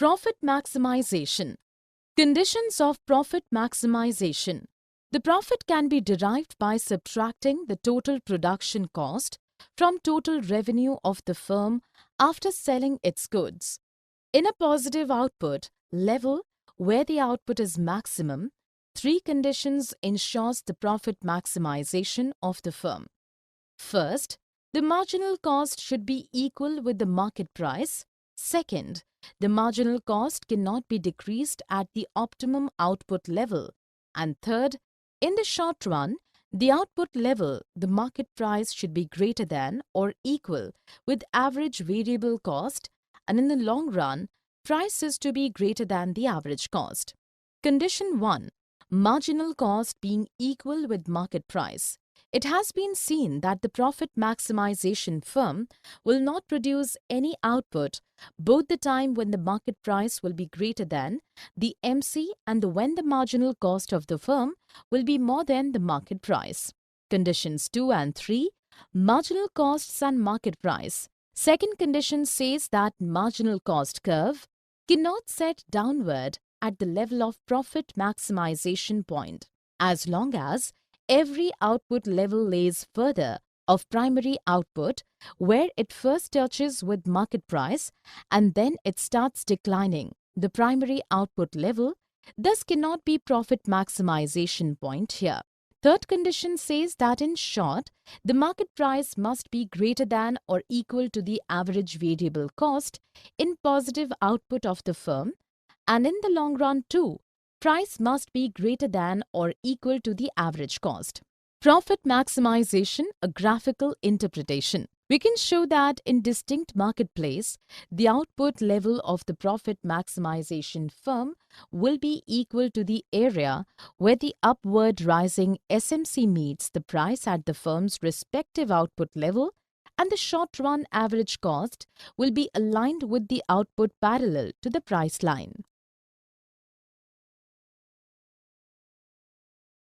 Profit maximization. Conditions of profit maximization. The profit can be derived by subtracting the total production cost from total revenue of the firm after selling its goods. In a positive output level where the output is maximum, three conditions ensures the profit maximization of the firm. First, the marginal cost should be equal with the market price. Second, the marginal cost cannot be decreased at the optimum output level. And third, in the short run, the output level, the market price should be greater than or equal with average variable cost, and in the long run, price is to be greater than the average cost. Condition 1. Marginal cost being equal with market price. It has been seen that the profit maximization firm will not produce any output both the time when the market price will be greater than the MC and when the marginal cost of the firm will be more than the market price. Conditions 2 and 3. Marginal costs and market price. Second condition says that marginal cost curve cannot set downward at the level of profit maximization point as long as every output level lays further of primary output where it first touches with market price and then it starts declining. The primary output level thus cannot be profit maximization point here. Third condition says that in short, the market price must be greater than or equal to the average variable cost in positive output of the firm, and in the long run too, price must be greater than or equal to the average cost. Profit maximization, a graphical interpretation. We can show that in distinct marketplace, the output level of the profit maximization firm will be equal to the area where the upward rising SMC meets the price at the firm's respective output level, and the short-run average cost will be aligned with the output parallel to the price line.